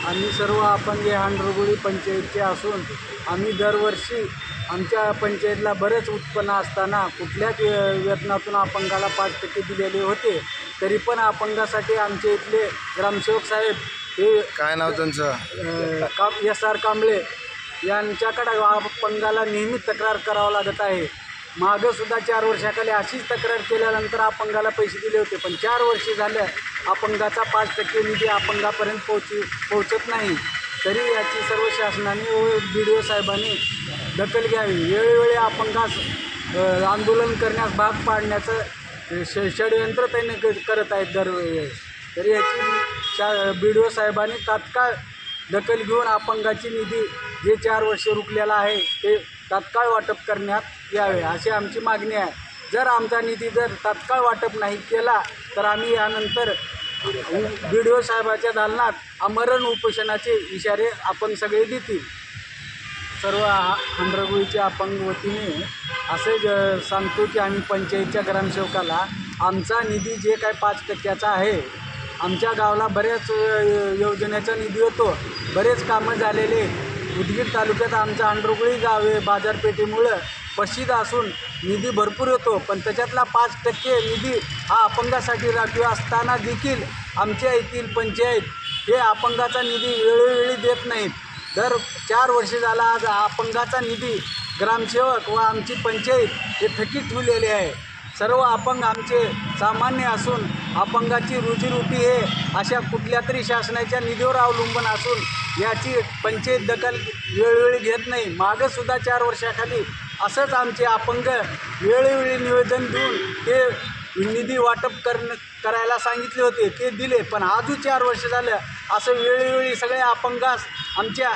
आम्ही सर्व अपंग हांडरगुळी पंचायतचे असून आम्ही दरवर्षी आमच्या पंचायतला बरेच उत्पन्न असताना कुठल्याच वेतनातून अपंगाला 5% दिलेले होते. तरी पण अपंगासाठी आमचे इथले ग्रामसेवक साहेब हे काय नाव त्यांचं? SR कांबळे यांच्याकडे अपंगाला नेहमी तक्रार करावं लागत आहे. मागंसुद्धा 4 वर्षाखाली अशीच तक्रार केल्यानंतर अपंगाला पैसे दिले होते. पण 4 वर्षे झालं अपंगाचा 5% निधी अपंगापर्यंत पोहोचत नाही. तरी याची सर्व शासनाने व BDO साहेबांनी दखल घ्यावी. वेळोवेळी अपंगास आंदोलन करण्यास भाग पाडण्याचं षडयंत्र त्यांनी करत आहेत दरवेळेस. तरी याची BDO साहेबांनी तात्काळ दखल घेऊन अपंगाची निधी जे 4 वर्ष रुकलेला आहे ते तात्काळ वाटप करण्यात यावे अशी आमची मागणी आहे. जर आमचा निधी तात्काळ वाटप नाही केला तर आम्ही यानंतर BDO साहेबाच्या दालनात आमरण उपोषणाचे इशारे आपण सगळे देतील. सर्व हांडरगुळीच्या अपंग वतीने असे सांगतो की आम्ही पंचायतच्या ग्रामसेवकाला आमचा निधी जे काय 5% आहे, आमच्या गावाला बऱ्याच योजनेचा निधी होतो, बरेच कामं झालेले. उदगीर तालुक्यात आमचं हांडरगुळी गाव आहे, बाजारपेठेमुळं प्रसिद्ध असून निधी भरपूर येतो. पण त्याच्यातला 5% निधी हा अपंगासाठी राखीव असताना देखील आमच्या येथील पंचायत हे अपंगाचा निधी वेळोवेळी देत नाहीत. दर 4 वर्षे झाला आज अपंगाचा निधी ग्रामसेवक व आमची पंचायत हे थकीत ठेवलेले आहे. सर्व अपंग आमचे सामान्य असून अपंगाची रोजीरोटी हे अशा कुठल्या तरी शासनाच्या निधीवर अवलंबून असून याची पंचायत दखल वेळोवेळी घेत नाही. मागंसुद्धा 4 वर्षाखाली असंच आमचे अपंग वेळोवेळी निवेदन देऊन ते निधी वाटप करायला सांगितले होते, ते दिले. पण आजू 4 वर्ष झालं असं वेळोवेळी सगळे अपंगास आमच्या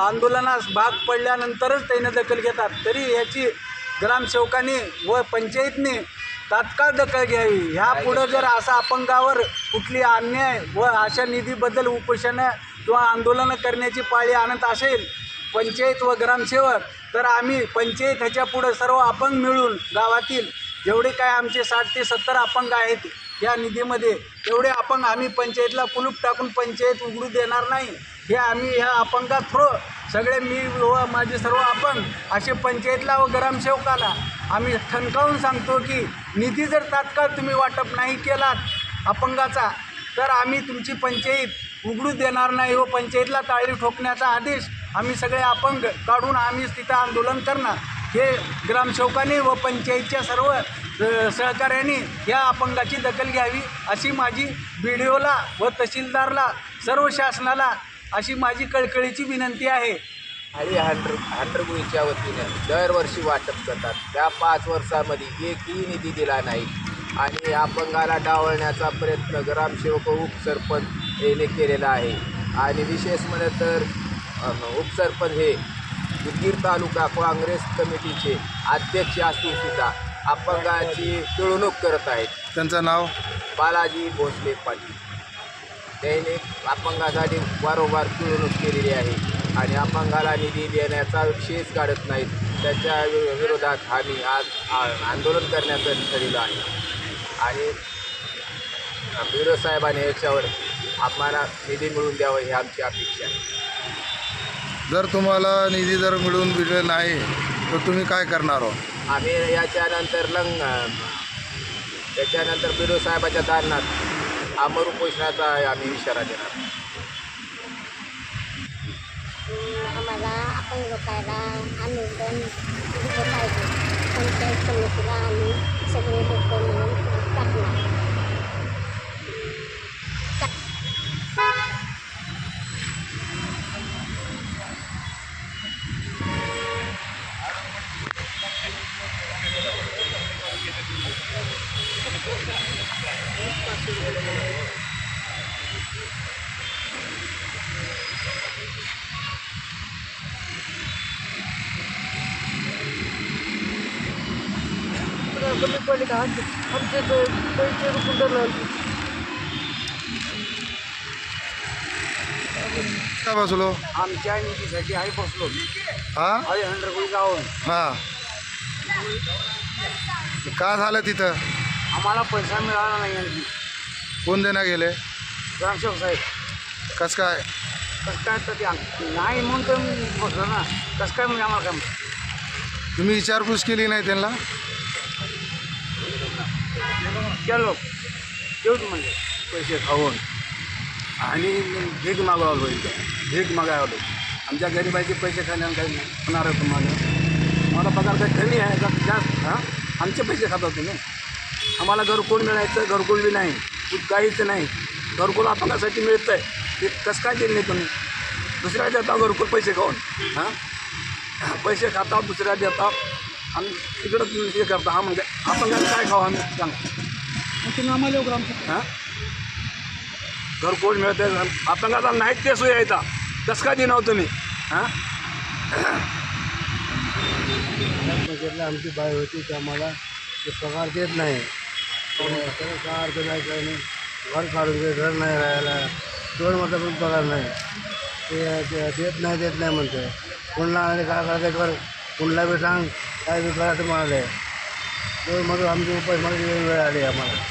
आंदोलनास भाग पडल्यानंतरच त्याने दखल घेतात. तरी याची ग्रामसेवकाने व पंचायतने तात्काळ दखल घ्यावी. ह्यापुढं जर असा अपंगावर कुठली अन्याय व अशा निधीबद्दल उपोषणं किंवा आंदोलनं करण्याची पाळी आणत असेल पंचायत व ग्रामसेवक तर आम्ही पंचायत ह्याच्या पुढं सर्व अपंग मिळून गावातील जेवढे काय आमचे 60 ते 70 अपंग आहेत या निधीमध्ये तेवढे अपंग आम्ही पंचायतला कुलूप टाकून पंचायत उघडू देणार नाही. हे आम्ही ह्या अपंगा थ्रो सगळे मी व माझे सर्व अपंग असे पंचायतला व ग्रामसेवकाला आम्ही ठणकावून सांगतो की निधी जर तात्काळ तुम्ही वाटप नाही केलात अपंगाचा तर आम्ही तुमची पंचायत उघडू देणार नाही व पंचायतला टाळी ठोकण्याचा आदेश आम्ही सगळे अपंग काढून आम्ही तिथं आंदोलन करणार. हे ग्रामसेवकाने व पंचायतच्या सर्व सहकार्याने या अपंगाची दखल घ्यावी अशी माझी BDOला व तहसीलदारला सर्व शासनाला अशी माझी कळकळीची विनंती आहे. आणि हांडरगुळीच्या वतीने दरवर्षी वाटप करतात. त्या 5 वर्षामध्ये एकही निधी दिला नाही आणि अपंगाला डावलण्याचा प्रयत्न ग्रामसेवक व उपसरपंच याने केलेला आहे. आणि विशेष म्हणत तर उपसरपंच हे उदगीर तालुका काँग्रेस कमिटीचे अध्यक्ष असूनसुद्धा अपंगाची पिळवणूक करत आहेत. त्यांचं नाव? बालाजी भोसले पाटील. त्याने अपंगासाठी वारंवार पिळवणूक केलेली आहे आणि अपंगाला निधी देण्याचा विषयच काढत नाहीत. त्याच्या विरोधात आम्ही आज आंदोलन करण्याचं ठरवलं आहे आणि BDO साहेबांनी याच्यावर आम्हाला निधी मिळवून द्यावं ही आमची अपेक्षा आहे. जर तुम्हाला निधी जर मिळून दिले नाही तर तुम्ही काय करणार आहोत? आम्ही याच्यानंतर BDO साहेबाच्या दालनात आमरण उपोषणाचा आम्ही इशारा देणार. आम्हाला अपंग लोकांना आंदोलन दिलं पाहिजे. पंचायत समितीला आम्ही सगळे लोक मिळून टाकणार. कमी पडले का आमचे पैसे रुपये काय बसलो? आमच्या निधीसाठी आहे बसलो. हां आहे हांडरगुळी गावाहून. हां का झालं तिथं? आम्हाला पैसा मिळाला नाही आणखी. कोण देण्या गेले? ग्रामसेवक साहेब. कसं काय? कसं काय तर ते नाही म्हणून तर बसलो ना. कसं काय म्हणजे आम्हाला काय तुम्ही विचारपूस केली नाही त्यांना? केलो तेवढं म्हणजे पैसे खाऊन आणि भीक मागावलो इथं. भीक मागावलो. आमच्या गरिबाचे पैसे खाण्यानं काही होणार आहे तुम्हाला? मला पगार काही कमी आहे का जास्त? हां, आमचे पैसे खाता तुम्ही. आम्हाला घरकुल मिळायचं, घरकुल बी नाही, काहीच नाही. घरकुल अपंगासाठी मिळतं आहे, ते कसं काय दिलं नाही तुम्ही? दुसऱ्या देता घरकुल पैसे खाऊन. हां, पैसे खाता दुसऱ्या देता आणि तिकडं तुम्ही हे करता. हा म्हणजे अपंगाला काय खाऊ आम्ही सांगा? तुम्ही आम्हाला लवकर आमचं हां घरकुल मिळतं आहे. अपंगाचा नाहीत ते सोय येतात, कसं काय देणार तुम्ही? हां, बजेटला आमची बाय होती की आम्हाला ते पगार देत नाही. काय अर्थ नाही, काही नाही. घर काढून दे, घर नाही राहायला, 2 महिन्याचा पण पगार नाही. ते देत नाही म्हणते. पुन्हा आणि काय करायचं कर, पुन्हा बी सांग काय बी करायचं म्हणाले. मग आमची उपासमारी वेळ आली आम्हाला.